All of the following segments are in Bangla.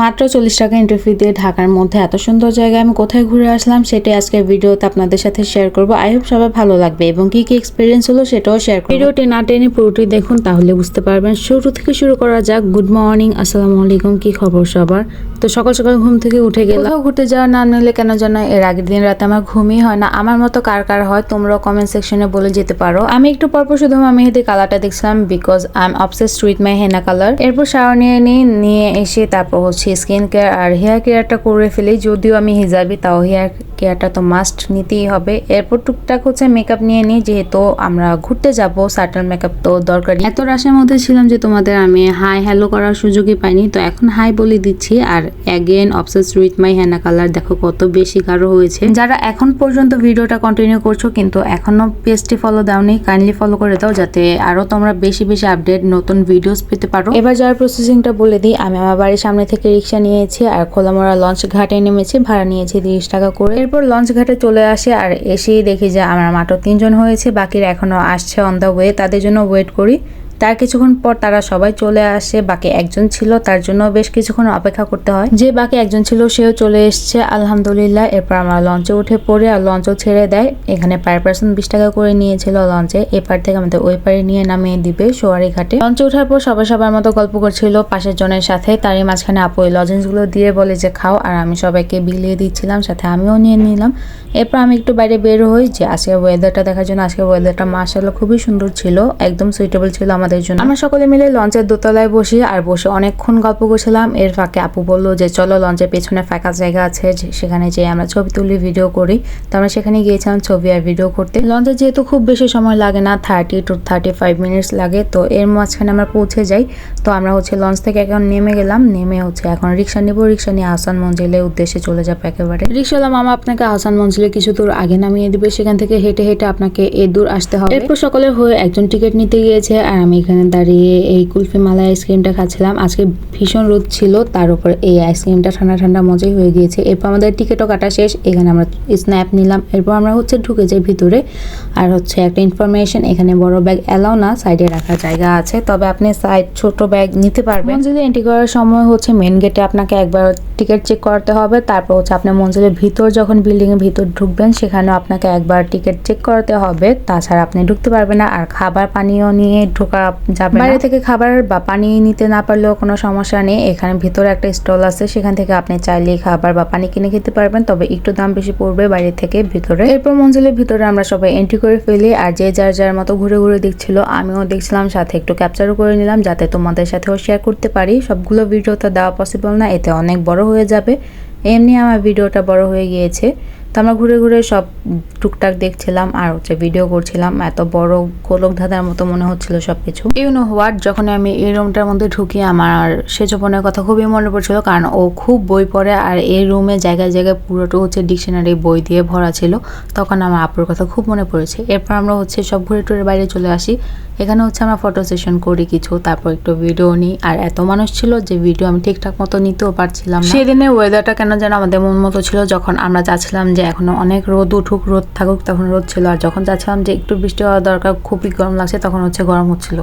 মাত্র 40 টাকা এন্ট্রি ফি দিয়ে ঢাকার মধ্যে এত সুন্দর জায়গায় আমি কোথায় ঘুরে আসলাম সেটাই আজকের ভিডিওতে আপনাদের সাথে শেয়ার করব। আই হোপ সবাই ভালো লাগবে এবং কি এক্সপিরিয়েন্স হলো সেটাও শেয়ার করব। ভিডিওটি না টেনে পুরোটি দেখুন তাহলে বুঝতে পারবেন। শুরু থেকে শুরু করা যাক। গুড মর্নিং, আসসালামু আলাইকুম, কি খবর সবার? তো সকাল সকাল ঘুম থেকে উঠে গেলাম। কোথাও ঘুরতে যাওয়ার নাম নিলে কেন যেন এর আগের দিন রাতে আমার ঘুমই হয় না। আমার মতো কার কার হয় তোমরাও কমেন্ট সেকশনে বলে যেতে পারো। আমি একটু পরপর শুধু আমার মেহেদি কালারটা দেখছিলাম because I am obsessed with my henna colour. এরপর শাওয়ার নিয়ে এসে তারপর হচ্ছে স্কিন কেয়ার আর হেয়ার কেয়ারটা করে ফেলি। যদিও আমি হিজাবি তাও হেয়ার কেয়ারটা তো মাস্ট নিতেই হবে। এরপর টুকটাক হচ্ছে মেকআপ নিয়ে নিই, যেহেতু আমরা ঘুরতে যাব সার্টেন মেকআপ তো দরকারি। এত রাশের মধ্যে ছিলাম যে তোমাদের আমি হাই হ্যালো করার সুযোগই পাইনি, তো এখন হাই বলে দিচ্ছি। আর again obsessed with my henna colour, দেখো কত বেশি গাঢ় হয়েছে। যারা এখন পর্যন্ত ভিডিওটা কন্টিনিউ করছো কিন্তু এখনো পেজটি ফলো দাওনি, কাইন্ডলি ফলো করে দাও যাতে আরো তোমরা বেশি বেশি আপডেট নতুন ভিডিওস পেতে পারো। এবার যাওয়ার প্রসেসিংটা বলে দিই। আমি আমার বাড়ির সামনে থেকে রিক্সা নিয়েছি আর খোলামোড়া লঞ্চ ঘাটে নেমেছি, ভাড়া নিয়েছি 30 টাকা করে। এরপর লঞ্চ ঘাটে চলে আসে আর এসেই দেখি যে আমার মাত্র 3 জন হয়েছে, বাকিরা এখনো আসছে অন দ্য ওয়ে, তাদের জন্য ওয়েট করি। তার কিছুক্ষণ পর তারা সবাই চলে আসে। বাকি একজন ছিল, তার জন্য বেশ কিছুক্ষণ অপেক্ষা করতে হয়। যে বাকি একজন ছিল সেও চলে এসছে আলহামদুলিল্লাহ। এরপর আমরা লঞ্চে উঠে পড়ে আর লঞ্চও ছেড়ে দেয়। এখানে পার পার্সন 20 টাকা করে নিয়েছিল লঞ্চে। এপার থেকে আমাদের ওই পারে নিয়ে নামিয়ে দিবে সোয়ারি ঘাটে। লঞ্চে ওঠার পর সবাই সবার মতো গল্প করছিল পাশের জনের সাথে। তারই মাঝখানে আপু ওই লজেন্সগুলো দিয়ে বলে যে খাও, আর আমি সবাইকে বিলিয়ে দিচ্ছিলাম, সাথে আমিও নিয়ে নিলাম। এরপর আমি একটু বাইরে বের হই যে আজকের ওয়েদারটা দেখার জন্য। আজকের ওয়েদারটা মাশাআল্লাহ খুবই সুন্দর ছিল, একদম সুইটেবল ছিল আমাদের জন্য। আমরা সকলে মিলে লঞ্চের দোতলায় বসে অনেকক্ষণ গল্প করছিলাম। এর ফাঁকে আপু বললো যে চলো লঞ্চের পেছনে ফাঁকা জায়গা আছে, সেখানে যেয়ে আমরা ছবি তুলি, ভিডিও করি। তো আমরা সেখানে গিয়েছিলাম ছবি আর ভিডিও করতে। লঞ্চে যেহেতু খুব বেশি সময় লাগে না, 30 to 35 মিনিটস লাগে, তো এর মাঝখানে আমরা পৌঁছে যাই। তো আমরা হচ্ছে লঞ্চ থেকে এখন নেমে গেলাম। নেমে হচ্ছে এখন রিক্সা নিব, রিক্সা নিয়ে আহসান মঞ্জিলের উদ্দেশ্যে চলে যাবো একেবারে। রিক্সাওয়ালা মামা আপনাকে আহসান মঞ্জিলে কিছু দূর আগে নামিয়ে দিবে, সেখান থেকে হেঁটে হেঁটে আপনাকে এই দূর আসতে হবে। এরপর সকলের হয়ে একজন টিকিট নিতে গিয়েছে আর আমি এখানে দাঁড়িয়ে এই কুলফি মালাই আইসক্রিমটা খাচ্ছিলাম। আজকে ভীষণ রোদ ছিল, তার উপর এই আইসক্রিমটা ঠান্ডা ঠান্ডা মজাই হয়ে গিয়েছে। এরপর আমাদের টিকিটও কাটা শেষ। এখানে আমরা স্ন্যাপ নিলাম। এরপর আমরা হচ্ছে ঢুকে যাই ভিতরে। আর হচ্ছে একটা ইনফরমেশন, এখানে বড় ব্যাগ এলাও না, সাইডে রাখার জায়গা আছে, তবে আপনি সাইড ছোট ব্যাগ নিতে পারবেন। মঞ্জিলে এন্ট্রি করার সময় হচ্ছে মেন গেটে আপনাকে একবার টিকিট চেক করতে হবে। তারপর হচ্ছে আপনি মঞ্জিলের ভিতর যখন বিল্ডিং এর ভিতর ঢুকবেন সেখানেও আপনাকে একবার টিকিট চেক করতে হবে, তাছাড়া আপনি ঢুকতে পারবেন না। আর খাবার পানীয় নিয়ে ঢোকা যাবে না। বাইরে থেকে খাবার বা পানি নিতে না পারলেও কোনো সমস্যা নেই। এখানে ভিতরে একটা স্টল আছে, সেখান থেকে আপনি চাইলে খাবার বা পানি কিনে খেতে পারবেন, তবে একটু দাম বেশি পড়বে বাইরে থেকে ভিতরে। এরপর মঞ্জিলের ভিতরে আমরা সবাই এন্ট্রি করে ফেলি আর যে যার যার মতো ঘুরে ঘুরে দেখছিল, আমিও দেখছিলাম, সাথে একটু ক্যাপচারও করে নিলাম যাতে তোমাদের সাথেও শেয়ার করতে পারি। সবগুলো ভিডিও তো দেওয়া পসিবল না, এতে অনেক বড় হয়ে যাবে। এমনি আমার ভিডিওটা বড় হয়ে গিয়েছে। তো আমরা ঘুরে ঘুরে সব টুকটাক দেখছিলাম আর হচ্ছে ভিডিও করছিলাম। এত বড় গোলক ধাঁধার মতো মনে হচ্ছিল সবকিছু। ইউ নো হোয়াট, যখন আমি এই রুমটার মধ্যে ঢুকি আমার সেজপনের কথা খুবই মনে পড়ছিল, কারণ ও খুব বই পড়ে আর এই রুমে জায়গায় জায়গায় পুরোটা হচ্ছে ডিকশনারি বই দিয়ে ভরা ছিল। তখন আমার আপুর কথা খুব মনে পড়েছে। এরপর আমরা হচ্ছে সব ঘুরে টুরে বাইরে চলে আসি। এখানে হচ্ছে আমরা ফটো সেশন করি কিছু, তারপর একটু ভিডিও নিই। আর এত মানুষ ছিল যে ভিডিও আমি ঠিকঠাক মতো নিতেও পারছিলাম না। সেদিনের ওয়েদারটা কেন যেন আমাদের মন মতো ছিল। যখন আমরা যাচ্ছিলাম যে এখনো অনেক রোদ উঠুক রোদ থাকুক তখন রোদ ছিল, আর যখন যাচ্ছিলাম যে একটু বৃষ্টি হওয়া দরকার খুবই গরম লাগছে তখন হচ্ছে গরম হচ্ছিল।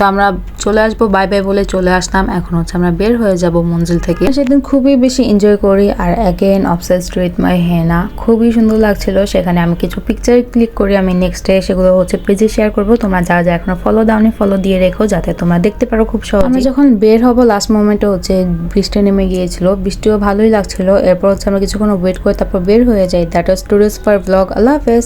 তো আমরা চলে আসবো বাই বাই বলে চলে আসলাম। এখন হচ্ছে আমরা বের হয়ে যাব মঞ্জিল থেকে। সেদিন খুবই বেশি এনজয় করি আর অ্যাগেন অবসেসড উইথ মাই হেনা, খুবই সুন্দর লাগছিল। সেখানে আমি কিছু পিকচার ক্লিক করি, আমি নেক্সট ডে সেগুলো হচ্ছে পেজে শেয়ার করবো। তোমরা যারা যারা এখনো ফলো দাওনি ফলো দিয়ে রেখো যাতে তোমরা দেখতে পারো খুব সহজে। আমরা যখন বের হবো লাস্ট মোমেন্টে হচ্ছে বৃষ্টি নেমে গিয়েছিল, বৃষ্টিও ভালোই লাগছিল। এরপর হচ্ছে আমরা কিছুক্ষণ ওয়েট করে তারপর বের হয়ে যাই। That was today's for blog. আল্লাহ হাফেজ।